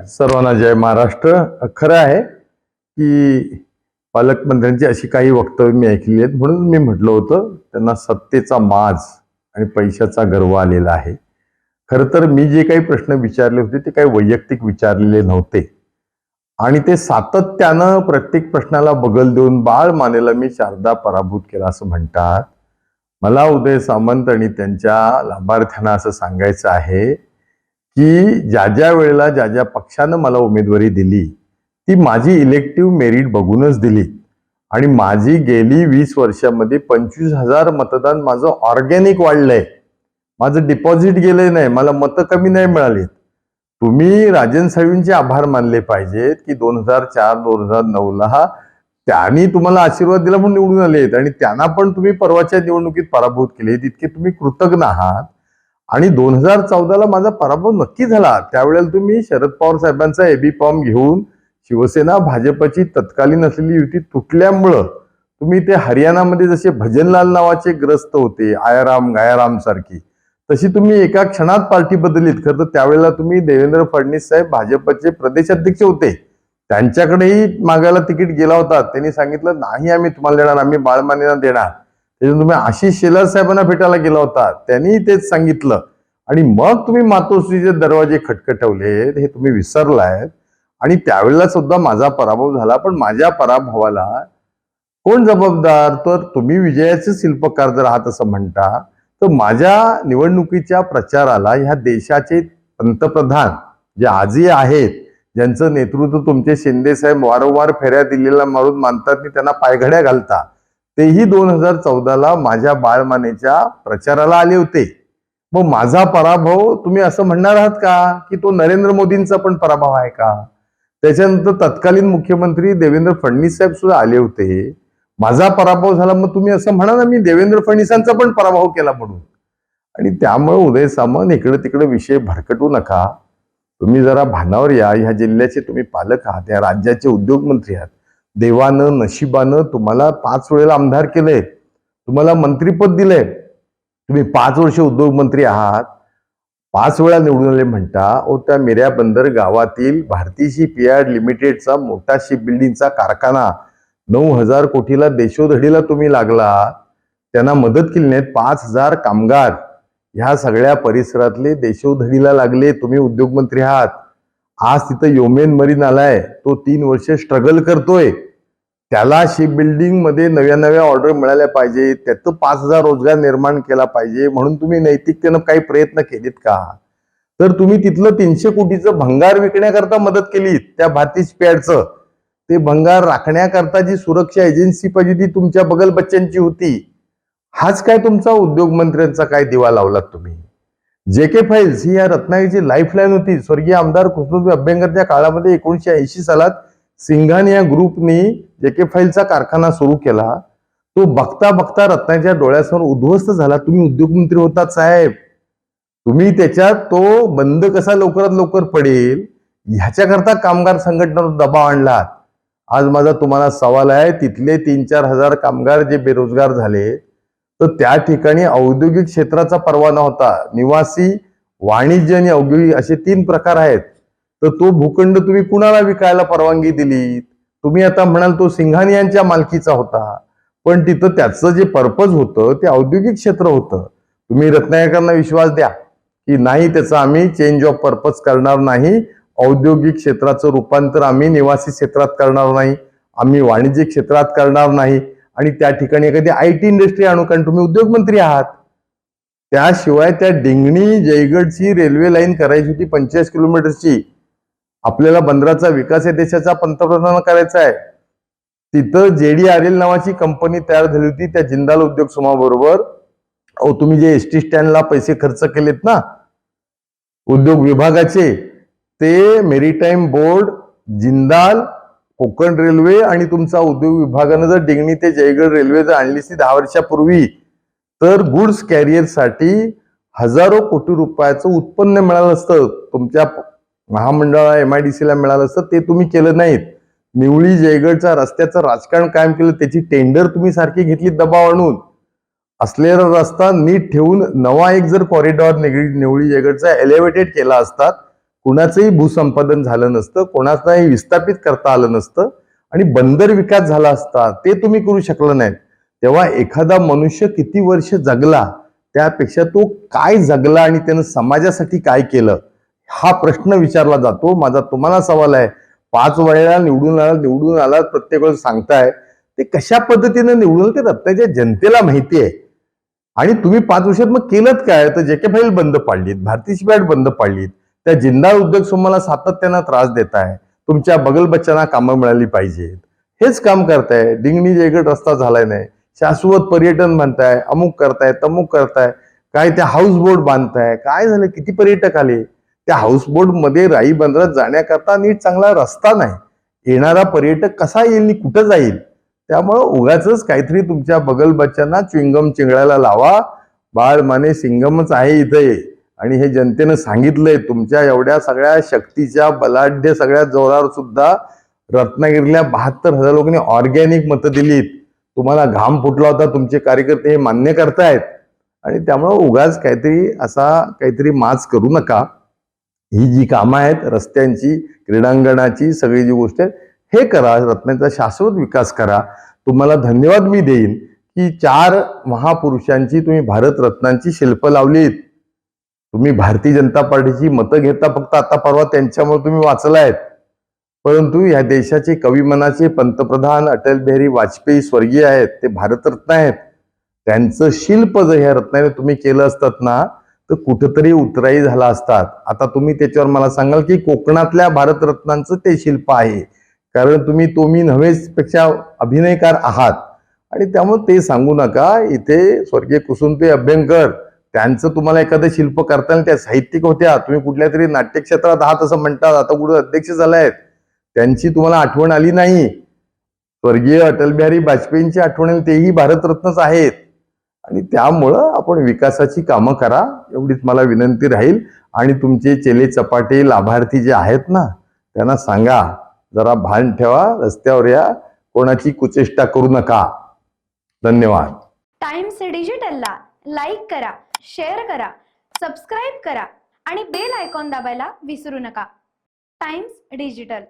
सर्वांना जय महाराष्ट्र. खरं आहे की पालकमंत्र्यांची अशी काही वक्तव्य मी ऐकली आहेत, म्हणून मी म्हटलं होतं त्यांना सत्तेचा माज आणि पैशाचा गर्व आलेला आहे. खरं तर मी जे काही प्रश्न विचारले होते ते काही वैयक्तिक विचारलेले नव्हते आणि ते सातत्यानं प्रत्येक प्रश्नाला बगल देऊन बाळ मानेला मी चारदा पराभूत केला असं म्हणतात. मला उदय सामंत आणि त्यांच्या लाभार्थ्यांना असं सांगायचं आहे की ज्या ज्या वेळेला ज्या ज्या पक्षानं मला उमेदवारी दिली ती माझी इलेक्टिव्ह मेरिट बघूनच दिली आणि माझी गेली 20 वर्षामध्ये 25,000 मतदान माझं ऑर्गॅनिक वाढलंय. माझं डिपॉझिट गेलंय नाही, मला मतं कमी नाही मिळाली. तुम्ही राजन साळवींचे आभार मानले पाहिजेत की 2004-2009ला त्यांनी तुम्हाला आशीर्वाद दिला म्हणून निवडून आलेत आणि त्यांना पण तुम्ही परवाच्या निवडणुकीत पराभूत केले, तितके तुम्ही कृतज्ञ आहात. आणि 2014ला माझा पराभव नक्की झाला. त्यावेळेला तुम्ही शरद पवार साहेबांचा एबी फॉर्म घेऊन शिवसेना भाजपची तत्कालीन असलेली युती तुटल्यामुळं तुम्ही ते हरियाणामध्ये जसे भजनलाल नावाचे ग्रस्त होते, आयाराम गायाराम सारखी, तशी तुम्ही एका क्षणात पार्टी बदललीत. खरं तर त्यावेळेला तुम्ही देवेंद्र फडणवीस साहेब भाजपचे प्रदेशाध्यक्ष होते, त्यांच्याकडेही मागायला तिकीट गेला होता. त्यांनी सांगितलं नाही आम्ही तुम्हाला देणार, आम्ही बाळमानेला देणार. तुम्ही आशिष शेलार साहेबांना भेटायला गेला होता, त्यांनी तेच सांगितलं आणि मग तुम्ही मातोश्रीचे दरवाजे खटखटवले, हे तुम्ही विसरलायत. आणि त्यावेळेला सुद्धा माझा पराभव झाला, पण माझ्या पराभवाला कोण जबाबदार? तर तुम्ही विजयाचे शिल्पकार जर आहात असं म्हणता, तर माझ्या निवडणुकीच्या प्रचाराला ह्या देशाचे पंतप्रधान जे आजी आहेत, ज्यांचं नेतृत्व तुमचे शिंदे साहेब वारंवार फेऱ्या दिल्लीला मारून मानतात, त्यांना पायघड्या घालता, तेही 2014ला माझ्या बाळमानेच्या प्रचाराला आले होते. मग माझा पराभव तुम्ही असं म्हणणार आहात का की तो नरेंद्र मोदींचा पण पराभव आहे का? त्याच्यानंतर तत्कालीन मुख्यमंत्री देवेंद्र फडणवीस साहेब सुद्धा आले होते, माझा पराभव झाला, मग तुम्ही असं म्हणा ना मी देवेंद्र फडणवीसांचा पण पराभव केला म्हणून. आणि त्यामुळे उदय सामंत इकडे तिकडे विषय भरकटू नका. तुम्ही जरा भानावर या. ह्या जिल्ह्याचे तुम्ही पालक आहात, या राज्याचे उद्योगमंत्री आहात. देवानं नशिबानं तुम्हाला 5 वेळेला आमदार केलंय, तुम्हाला मंत्रीपद दिलंय, तुम्ही 5 वर्ष उद्योगमंत्री आहात, 5 वेळा निवडून आले म्हणता. त्या मिऱ्या बंदर गावातील भारती शिपयार्ड लिमिटेडचा मोठा शिप बिल्डिंगचा कारखाना 9,000 कोटीला देशोधडीला तुम्ही लागला, त्यांना मदत केली नाही. 5,000 कामगार ह्या सगळ्या परिसरातले देशोधडीला लागले, तुम्ही उद्योगमंत्री आहात. आज तिथं योमेन मरीन आलाय, तो 3 वर्ष स्ट्रगल करतोय, त्याला शिप बिल्डिंग मध्ये नव्या नव्या ऑर्डर मिळाल्या पाहिजे, त्याचं 5,000 रोजगार निर्माण केला पाहिजे, म्हणून तुम्ही नैतिकतेनं काही प्रयत्न केलेत का? तर तुम्ही तिथलं 300 कोटीचं भंगार विकण्याकरता मदत केली, त्या भारती शिपयार्डचं. ते भंगार राखण्याकरता जी सुरक्षा एजन्सी पाहिजे ती तुमच्या बगल बच्च्यांची होती. हाच काय तुमचा उद्योगमंत्र्यांचा काय दिवा लावलात तुम्ही? जेके फाईल्स ही या रत्नागिरीची लाईफलाईन होती. स्वर्गीय आमदार कृष्णदेव अभ्यंकरच्या काळामध्ये 1980 सालात सिंघानिया ग्रुपनी जेके फाईलचा कारखाना सुरू केला. तो बघता बघता रत्नागिरीच्या डोळ्यासमोर उद्ध्वस्त झाला. तुम्ही उद्योगमंत्री होतात साहेब, तुम्ही त्याच्यात तो बंद कसा लवकरात लवकर पडेल ह्याच्याकरता कामगार संघटनेवर दबाव आणला. आज माझा तुम्हाला सवाल आहे, तिथले 3-4 हजार कामगार जे बेरोजगार झाले, तर त्या ठिकाणी औद्योगिक क्षेत्राचा परवाना होता. निवासी, वाणिज्य आणि औद्योगिक असे 3 प्रकार आहेत. तर तो भूखंड तुम्ही कुणाला विकायला परवानगी दिली? तुम्ही आता म्हणाल तो सिंघानियांच्या मालकीचा होता, पण तिथं त्याचं जे पर्पज होतं ते औद्योगिक क्षेत्र होतं. तुम्ही रत्नागिरीकरांना विश्वास द्या की नाही, त्याचा आम्ही चेंज ऑफ पर्पज करणार नाही, औद्योगिक क्षेत्राचं रूपांतर आम्ही निवासी क्षेत्रात करणार नाही, आम्ही वाणिज्य क्षेत्रात करणार नाही आणि त्या ठिकाणी एखादी IT इंडस्ट्री आणू, कारण तुम्ही उद्योगमंत्री आहात. त्याशिवाय त्या डिंगणी जयगडची रेल्वे लाईन करायची होती 45 किलोमीटरची. आपल्याला बंदराचा विकास या देशाचा पंतप्रधान करायचा आहे. तिथं JDRL नावाची कंपनी तयार झाली होती त्या जिंदाल उद्योग समूहाबरोबर. तुम्ही जे ST स्टँडला पैसे खर्च केलेत ना उद्योग विभागाचे, ते maritime board, Jindal, Konkan railway आणि तुमचा उद्योग विभागानं जर डिंगणी ते जयगड रेल्वे जर आणली असती 10 वर्षापूर्वी, तर गुड्स कॅरियरसाठी हजारो कोटी रुपयाचं उत्पन्न मिळालं असतं, तुमच्या महामंडळाला MIDC ला मिळालं असतं. ते तुम्ही केलं नाहीत. निवळी जयगडच्या रस्त्याचं राजकारण कायम केलं, त्याची टेंडर तुम्ही सारखी घेतली दबाव आणून. असलेला रस्ता नीट ठेवून नवा एक जर कॉरिडॉर निवळी जयगडचा एलिव्हेटेड केला असतात, कुणाचंही भूसंपादन झालं नसतं, कोणाचंही विस्थापित करता आलं नसतं आणि बंदर विकास झाला असता, ते तुम्ही करू शकलं नाही. तेव्हा एखादा मनुष्य किती वर्ष जगला त्यापेक्षा तो काय जगला आणि त्यानं समाजासाठी काय केलं हा प्रश्न विचारला जातो. माझा तुम्हाला सवाल आहे, 5 वेळेला निवडून आला प्रत्येक वेळेस सांगताय, ते कशा पद्धतीने निवडून ते रत्नाच्या जनतेला माहिती आहे. आणि तुम्ही 5 वर्षात मग केलं काय? तर जेके फाईल बंद पाडलीत, भारती शिपयार्ड बंद पाडलीत, त्या जिंदाल उद्योग समूहाला सातत्यानं त्रास देताय, तुमच्या बगल बच्चांना कामं मिळाली पाहिजेत, हेच काम करताय. डिंगणी जयगड रस्ता झालाय नाही, शाश्वत पर्यटन म्हणताय, अमुक करताय तमुक करताय, काय त्या हाऊस बोट बांधताय, काय झालं? किती पर्यटक आले? त्या हाऊस बोट मध्ये राई बंदरात जाण्याकरता नीट चांगला रस्ता नाही, येणारा पर्यटक कसा येईल आणि कुठं जाईल? त्यामुळं उगाच काहीतरी तुमच्या बगल बच्चांना च्विंगम चिंगळायला लावा. बाळ माने सिंगमच आहे इथे आणि हे जनतेनं सांगितलंय. तुमच्या एवढ्या सगळ्या शक्तीच्या बलाढ्य सगळ्या जोरावर सुद्धा रत्नागिरीला 72,000 लोकांनी ऑर्गॅनिक मतं दिलीत. तुम्हाला घाम फुटला होता, तुमचे कार्यकर्ते हे मान्य करतायत आणि त्यामुळं उगाच काहीतरी माच करू नका. ही जी कामं आहेत रस्त्यांची, क्रीडांगणाची, सगळी जी गोष्ट आहे हे करा, रत्नाचा शाश्वत विकास करा. तुम्हाला धन्यवाद मी देईन की 4 महापुरुषांची तुम्ही भारतरत्नांची शिल्प लावलीत. तुम्ही भारतीय जनता पार्टीची मतं घेता फक्त आता परवा त्यांच्यामुळे तुम्ही वाचलायत, परंतु या देशाचे कविमनाचे पंतप्रधान अटल बिहारी वाजपेयी स्वर्गीय आहेत, ते भारतरत्न आहेत. त्यांचं शिल्प जर ह्या रत्नाने तुम्ही केलं असतात ना तर कुठंतरी उतराई झाला असतात. आता तुम्ही त्याच्यावर मला सांगाल की कोकणातल्या भारतरत्नांचं ते शिल्प आहे, कारण तुम्ही नव्हेच पेक्षा अभिनयकार आहात आणि त्यामुळे ते सांगू नका. इथे स्वर्गीय कुसुमताई अभ्यंकर त्यांचं तुम्हाला एखादं शिल्प करताना त्या साहित्यिक होत्या, तुम्ही कुठल्या तरी नाट्यक्षेत्रात आहात असं म्हणतात, आता कुठे अध्यक्ष झालायत, त्यांची तुम्हाला आठवण आली नाही. स्वर्गीय अटल बिहारी वाजपेयींची आठवण, तेही भारतरत्नच आहेत आणि त्यामुळं आपण विकासाची कामं करा एवढीच मला विनंती राहील. आणि तुमचे चेले चपाटे लाभार्थी जे आहेत ना त्यांना सांगा, जरा भान ठेवा, रस्त्यावर या, कोणाची कुचेष्टा करू नका. धन्यवाद. टाइम्स डिजिटलला लाईक करा, शेअर करा, सबस्क्राईब करा आणि बेल आयकॉन दाबायला विसरू नका. Times digital.